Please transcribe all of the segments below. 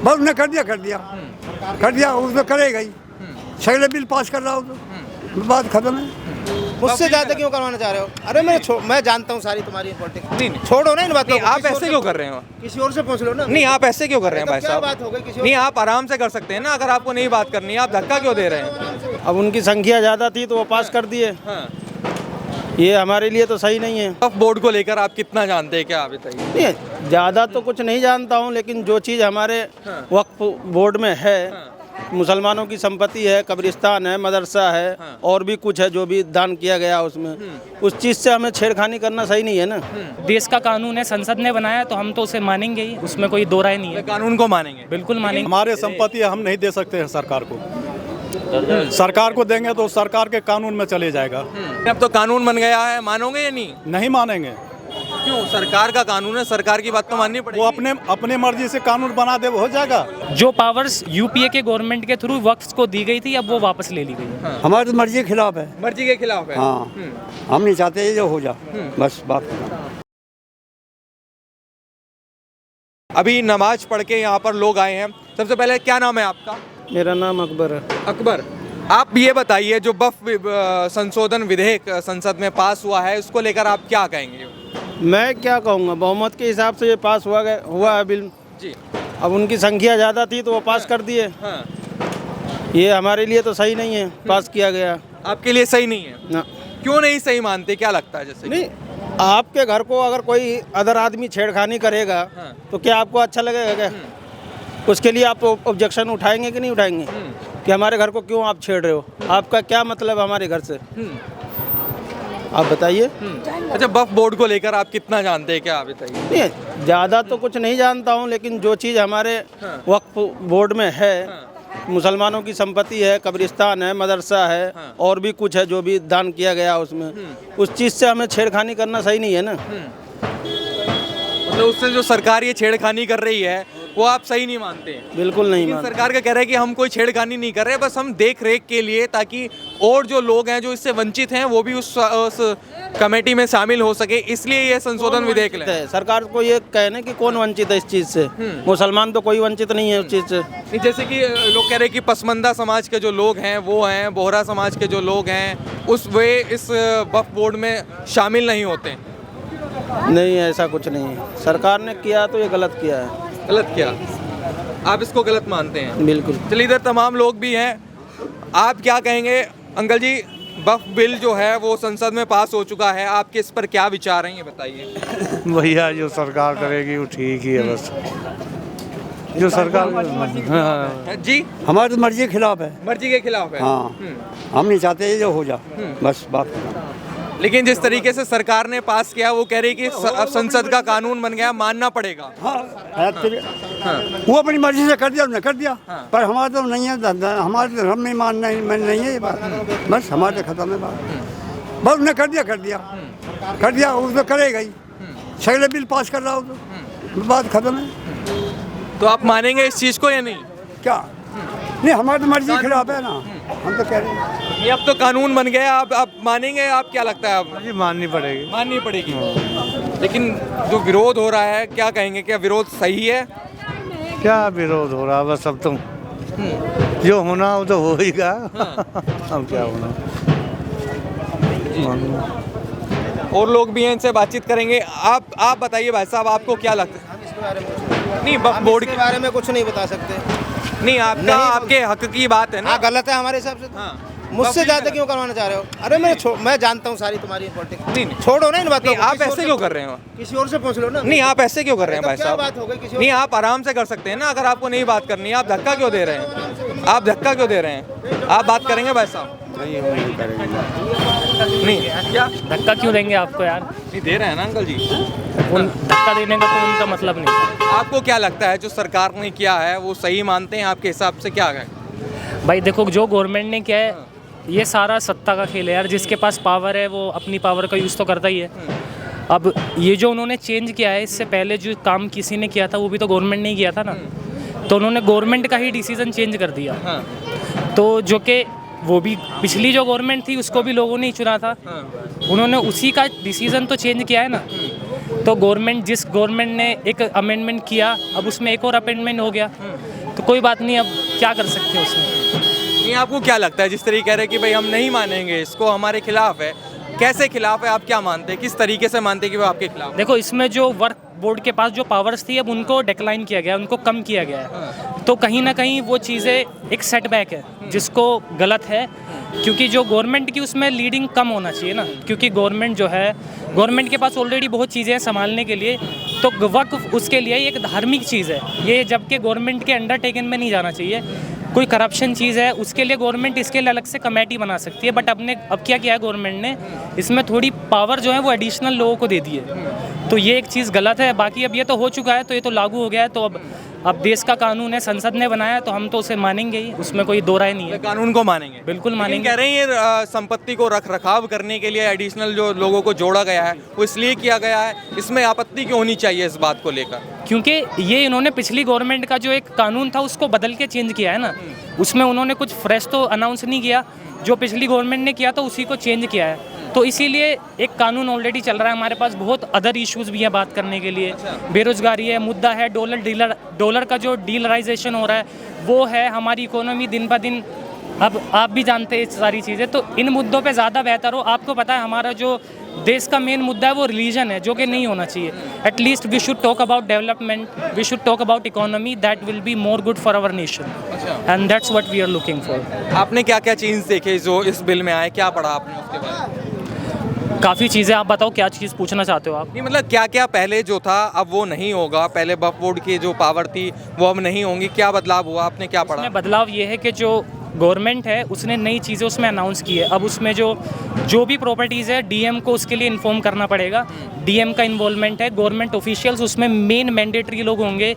बस उसने कर दिया उसने करेगा ही। सगले बिल पास कर रहा हो तो बात खत्म है। मुझसे ज्यादा क्यों करवाना चाह रहे हो? अरे मैं जानता हूँ सारी तुम्हारी पॉलिटिक्स। नहीं छोड़ो ना इन बातों को। आप ऐसे क्यों कर रहे हो? किसी और से पूछ लो ना। नहीं आप ऐसे क्यों कर रहे हैं भाई क्या साहब? बात हो गई किसी और? नहीं आप आराम से कर सकते हैं ना, अगर आपको नहीं बात करनी है, आप धक्का क्यों दे रहे हैं? अब उनकी संख्या ज़्यादा थी तो वो पास कर दिए। हाँ। ये हमारे लिए तो सही नहीं है। वक्फ बोर्ड को लेकर आप कितना जानते हैं, क्या आप बताइए? नहीं, ज़्यादा तो कुछ नहीं जानता हूँ, लेकिन जो चीज़ हमारे वक्फ बोर्ड में है, मुसलमानों की संपत्ति है, कब्रिस्तान है, मदरसा है, और भी कुछ है जो भी दान किया गया उसमें, उस चीज़ से हमें छेड़खानी करना सही नहीं है ना। देश का कानून है, संसद ने बनाया तो हम तो उसे मानेंगे ही, उसमें कोई दो राय नहीं है। कानून को मानेंगे? बिल्कुल मानेंगे। हमारे संपत्ति हम नहीं दे सकते हैं सरकार को। सरकार को देंगे तो सरकार के कानून में चले जाएगा। अब तो कानून बन गया है, मानोगे या नहीं? नहीं मानेंगे। क्यों? सरकार का कानून है, सरकार की बात तो माननी पड़ेगी। वो अपने मर्जी से कानून बना दे, वो हो जाएगा। जो पावर्स यूपीए के गवर्नमेंट के थ्रू वक्फ को दी गई थी, अब वो वापस ले ली गई। हमारी तो मर्जी के खिलाफ है। मर्जी के खिलाफ है? हाँ, हम नहीं चाहते जो हो जा, बस बात। अभी नमाज पढ़ के यहाँ पर लोग आए हैं। सबसे पहले क्या नाम है आपका? मेरा नाम अकबर है। अकबर, आप ये बताइए, जो वक्फ संशोधन विधेयक संसद में पास हुआ है, उसको लेकर आप क्या कहेंगे? मैं क्या कहूँगा, बहुमत के हिसाब से ये पास हुआ है बिल जी। अब उनकी संख्या ज़्यादा थी तो वो पास कर दिए। हाँ। ये हमारे लिए तो सही नहीं है, पास किया गया आपके लिए सही नहीं है? ना। क्यों नहीं सही मानते, क्या लगता है? जैसे नहीं, आपके घर को अगर कोई अदर आदमी छेड़खानी करेगा तो क्या आपको अच्छा लगेगा क्या? उसके लिए आप ऑब्जेक्शन उठाएंगे कि नहीं उठाएंगे कि हमारे घर को क्यों आप छेड़ रहे हो? आपका क्या मतलब हमारे घर से, आप बताइए। अच्छा, वक्फ बोर्ड को लेकर आप कितना जानते हैं, क्या आप बताइए? नहीं, ज़्यादा तो कुछ नहीं जानता हूँ, लेकिन जो चीज़ हमारे वक्फ बोर्ड में है, मुसलमानों की संपत्ति है, कब्रिस्तान है, मदरसा है, और भी कुछ है जो भी दान किया गया उसमें, उस चीज़ से हमें छेड़खानी करना सही नहीं है ना। मतलब उससे जो सरकार ये छेड़खानी कर रही है वो आप सही नहीं मानते हैं? बिल्कुल नहीं मानते। सरकार का कह रहा है कि हम कोई छेड़खानी नहीं कर रहे, बस हम देख रेख के लिए, ताकि और जो लोग हैं जो इससे वंचित हैं वो भी उस कमेटी में शामिल हो सके, इसलिए ये संशोधन विधेयक है। सरकार को ये कहने कि कौन वंचित है इस चीज़ से? मुसलमान तो कोई वंचित नहीं है उस चीज़ से। जैसे कि लोग कह रहे हैं कि पसमंदा समाज के जो लोग हैं वो हैं, बोहरा समाज के जो लोग हैं वे इस वक्फ बोर्ड में शामिल नहीं होते। नहीं, ऐसा कुछ नहीं है। सरकार ने किया तो ये गलत किया है। गलत किया? आप इसको गलत मानते हैं? बिल्कुल। चलिए, इधर तमाम लोग भी हैं, आप क्या कहेंगे? अंकल जी, वक्फ बिल जो है वो संसद में पास हो चुका है, आपके इस पर क्या विचार हैं, ये बताइए। भैया जो सरकार करेगी वो ठीक ही है, बस जो सरकार। हाँ। जी, हमारी तो मर्जी के खिलाफ है। मर्जी के खिलाफ है? हाँ, हम नहीं चाहते जो हो जा, बस बात। लेकिन जिस तरीके से सरकार ने पास किया, वो कह रही कि अब संसद का कानून बन गया, मानना पड़ेगा। वो अपनी मर्जी से कर दिया, उन्होंने कर दिया, पर हमारा तो नहीं है, हमारे धर्म में मानना नहीं है ये बात, बस हमारे खत्म है बात। बस उसने कर दिया उसने करेगा ही। सगले बिल पास कर रहा हो तो बात खत्म है। तो आप मानेंगे इस चीज को या नहीं? क्या नहीं, हमारी तो मर्जी के खिलाफ है ना, हम तो कह रहे हैं। ये अब तो कानून बन गया, आप मानेंगे? आप क्या लगता है? आप माननी पड़ेगी। माननी पड़ेगी। लेकिन जो विरोध हो रहा है, क्या कहेंगे, क्या विरोध सही है? क्या विरोध हो रहा है, बस अब तुम जो होना हो तो हो ही गा। अब क्या होना। और लोग भी हैं, इनसे बातचीत करेंगे। आप बताइए भाई साहब, आपको क्या लगता है? नहीं, वक्फ बोर्ड के बारे में कुछ नहीं बता सकते। नहीं, आपके हक की बात है ना। गलत है हमारे हिसाब से। मुझसे ज्यादा क्यों करवाना चाह रहे हो? अरे मैं जानता हूँ सारी तुम्हारी पॉलिटिक्स। नहीं, छोड़ो ना इन बातों को। आप ऐसे क्यों कर रहे हो? किसी और से पूछ लो ना। नहीं, आप ऐसे क्यों कर रहे हैं भाई साहब? बात हो गई किसी और? नहीं, आप आराम से कर सकते हैं ना, अगर आपको नहीं बात करनी है। आप धक्का क्यों दे रहे हैं? आप बात करेंगे भाई साहब? नहीं, क्या धक्का क्यों देंगे आपको यार? नहीं दे रहे हैं ना अंकल जी। धक्का देने का तो उनका मतलब नहीं। आपको क्या लगता है जो सरकार ने किया है वो सही मानते हैं? आपके हिसाब से क्या है? भाई देखो, जो गवर्नमेंट ने किया है, ये सारा सत्ता का खेल है यार। जिसके पास पावर है वो अपनी पावर का यूज़ तो करता ही है। अब ये जो उन्होंने चेंज किया है, इससे पहले जो काम किसी ने किया था वो भी तो गवर्नमेंट ने ही किया था ना। तो उन्होंने गवर्नमेंट का ही डिसीज़न चेंज कर दिया। तो जो कि वो भी पिछली जो गवर्नमेंट थी उसको भी लोगों ने ही चुना था, उन्होंने उसी का डिसीज़न तो चेंज किया है ना। तो जिस गवर्नमेंट ने एक अमेंडमेंट किया, अब उसमें एक और अमेंडमेंट हो गया, तो कोई बात नहीं, अब क्या कर सकते हैं उसमें। नहीं, आपको क्या लगता है, जिस तरीके कह रहे हैं कि भाई हम नहीं मानेंगे इसको, हमारे खिलाफ है, कैसे खिलाफ है, आप क्या मानते हैं, किस तरीके से मानते हैं कि वो आपके खिलाफ है? देखो, इसमें जो वर्क बोर्ड के पास जो पावर्स थी, अब उनको डिक्लाइन किया गया, उनको कम किया गया है। तो कहीं ना कहीं वो चीज़ें एक सेटबैक है, जिसको गलत है, क्योंकि जो गवर्नमेंट की उसमें लीडिंग कम होना चाहिए ना, क्योंकि गवर्नमेंट जो है, गवर्नमेंट के पास ऑलरेडी बहुत चीज़ें हैं संभालने के लिए, तो वक्फ उसके लिए एक धार्मिक चीज़ है ये, जबकि गवर्नमेंट के अंडरटेकन में नहीं जाना चाहिए। कोई करप्शन चीज़ है उसके लिए गवर्नमेंट इसके लिए अलग से कमेटी बना सकती है, बट अब क्या किया है गवर्नमेंट ने, इसमें थोड़ी पावर जो है वो एडिशनल लोगों को दे दी है, तो ये एक चीज़ गलत है। बाकी अब ये तो हो चुका है, तो ये तो लागू हो गया है, तो अब देश का कानून है, संसद ने बनाया, तो हम तो उसे मानेंगे ही, उसमें कोई दो राय नहीं है। कानून को मानेंगे, बिल्कुल लेकिन मानेंगे। कह रहे हैं ये संपत्ति को रख रखाव करने के लिए एडिशनल जो लोगों को जोड़ा गया है वो इसलिए किया गया है, इसमें आपत्ति क्यों होनी चाहिए इस बात को लेकर? क्योंकि ये इन्होंने पिछली गवर्नमेंट का जो एक कानून था उसको बदल के चेंज किया है ना, उसमें उन्होंने कुछ फ्रेश तो अनाउंस नहीं किया, जो पिछली गवर्नमेंट ने किया था उसी को चेंज किया है। तो इसीलिए एक कानून ऑलरेडी चल रहा है हमारे पास, बहुत अदर इश्यूज भी हैं बात करने के लिए, बेरोजगारी है, मुद्दा है, डॉलर का जो डीलराइजेशन हो रहा है वो है, हमारी इकोनॉमी दिन ब दिन, अब आप भी जानते हैं सारी चीज़ें, तो इन मुद्दों पे ज़्यादा बेहतर हो। आपको पता है हमारा जो देश का मेन मुद्दा है वो रिलीजन है, जो कि नहीं होना चाहिए। At least we should talk about development, we should talk about economy, that will be more good for our nation, and that's what we are looking for. आपने क्या क्या चेंज देखे जो इस बिल में आए, क्या पढ़ा आपने उसके बारे में? काफ़ी चीज़ें, आप बताओ क्या चीज़ पूछना चाहते हो आप? नहीं, मतलब क्या क्या पहले जो था अब वो नहीं होगा, पहले वक्फ बोर्ड की जो पावर थी वो अब नहीं होंगी, क्या बदलाव हुआ, आपने क्या पढ़ा? इसमें बदलाव ये है कि जो गवर्नमेंट है उसने नई चीज़ें उसमें अनाउंस की है। अब उसमें जो भी प्रॉपर्टीज़ है डीएम को उसके लिए इन्फॉर्म करना पड़ेगा, डीएम का इन्वॉल्वमेंट है, गवर्नमेंट ऑफिशियल्स उसमें मेन मैंडेटरी लोग होंगे।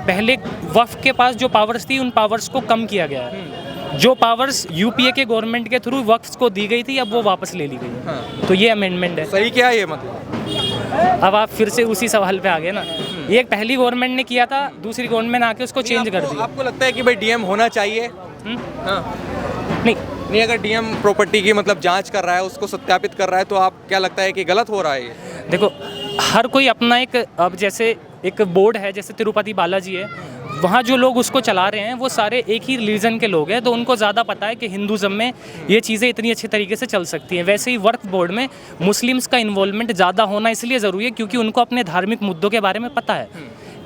पहले वक्फ के पास जो पावर्स थी उन पावर्स को कम किया गया है, जो पावर्स यूपीए के गवर्नमेंट के थ्रू वक्फ को दी गई थी अब वो वापस ले ली गई, तो ये अमेंडमेंट है। सही क्या है ये मतलब? अब आप फिर से उसी सवाल पे आ गए ना, ये पहली गवर्नमेंट ने किया था, दूसरी गवर्नमेंट आके उसको चेंज कर दिया। आपको लगता है कि भाई डीएम होना चाहिए? नहीं, अगर डीएम प्रॉपर्टी की मतलब जांच कर रहा है, उसको सत्यापित कर रहा है, तो आप क्या लगता है कि गलत हो रहा है ये? देखो, हर कोई अपना एक, अब जैसे एक बोर्ड है, जैसे तिरुपति बालाजी है, वहाँ जो लोग उसको चला रहे हैं वो सारे एक ही रिलीजन के लोग हैं, तो उनको ज़्यादा पता है कि हिंदुज़म में ये चीज़ें इतनी अच्छी तरीके से चल सकती हैं। वैसे ही वक्फ बोर्ड में मुस्लिम्स का इन्वॉल्वमेंट ज़्यादा होना इसलिए ज़रूरी है क्योंकि उनको अपने धार्मिक मुद्दों के बारे में पता है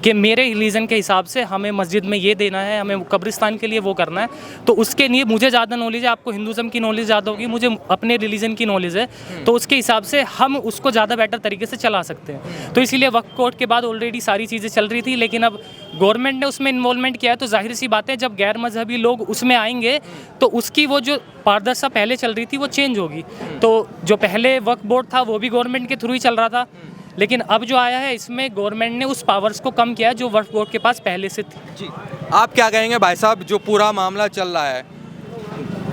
कि मेरे रिलीजन के हिसाब से हमें मस्जिद में ये देना है, हमें कब्रिस्तान के लिए वो करना है, तो उसके लिए मुझे ज़्यादा नॉलेज है, आपको हिंदुज़म की नॉलेज ज़्यादा होगी, मुझे अपने रिलीजन की नॉलेज है, तो उसके हिसाब से हम उसको ज़्यादा बेटर तरीके से चला सकते हैं। तो इसीलिए वक्फ बोर्ड के बाद ऑलरेडी सारी चीज़ें चल रही थी, लेकिन अब गवर्नमेंट ने उसमें इन्वॉल्वमेंट किया है, तो जाहिर सी बात है जब गैर मजहबी लोग उसमें आएंगे तो उसकी वो जो पारदर्शिता पहले चल रही थी वो चेंज होगी। तो जो पहले वक्फ बोर्ड था वो भी गवर्नमेंट के थ्रू ही चल रहा था, लेकिन अब जो आया है इसमें गवर्नमेंट ने उस पावर्स को कम किया है जो वक्फ बोर्ड के पास पहले से थी। जी, आप क्या कहेंगे भाई साहब, जो पूरा मामला चल रहा है,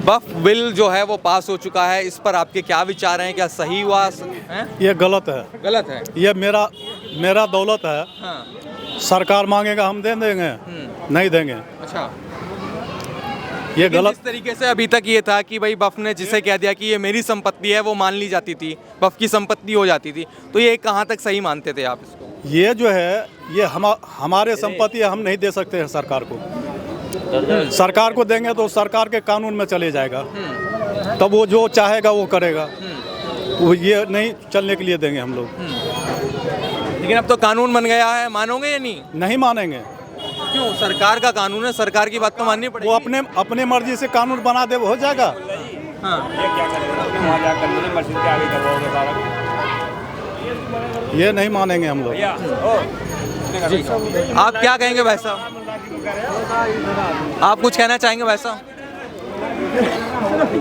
वक्फ बिल जो है वो पास हो चुका है, इस पर आपके क्या विचार हैं, क्या सही हुआ है? ये गलत है, गलत है। ये मेरा दौलत है, हाँ। सरकार मांगेगा हम दे देंगे, नहीं देंगे। अच्छा, ये गलत। इस तरीके से अभी तक ये था कि भाई वक्फ ने जिसे कह दिया कि ये मेरी संपत्ति है वो मान ली जाती थी, वक्फ की संपत्ति हो जाती थी, तो ये कहाँ तक सही मानते थे आप इसको? ये जो है ये हमारे संपत्ति है, हम नहीं दे सकते हैं सरकार को। सरकार को देंगे तो सरकार के कानून में चले जाएगा, तब वो जो चाहेगा वो करेगा, वो ये नहीं चलने के लिए देंगे हम लोग। लेकिन अब तो कानून बन गया है, मानोगे या नहीं? नहीं मानेंगे। क्यों? सरकार का कानून है, सरकार की बात तो माननी पड़ेगी। वो अपने मर्जी से कानून बना दे, वो हो जाएगा। हाँ। ये नहीं मानेंगे हम लोग। जी, आप क्या कहेंगे भाई साहब? आप कुछ कहना चाहेंगे भाई साहब?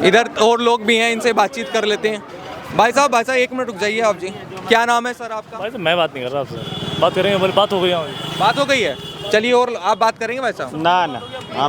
इधर और लोग भी हैं, इनसे बातचीत कर लेते हैं। भाई साहब एक मिनट रुक जाइए आप जी। क्या नाम है सर आपका? भाई मैं बात नहीं कर रहा आपसे, बात करेंगे, बोले बात हो गई। बात हो गई है, चलिए और आप बात करेंगे भाई साहब? ना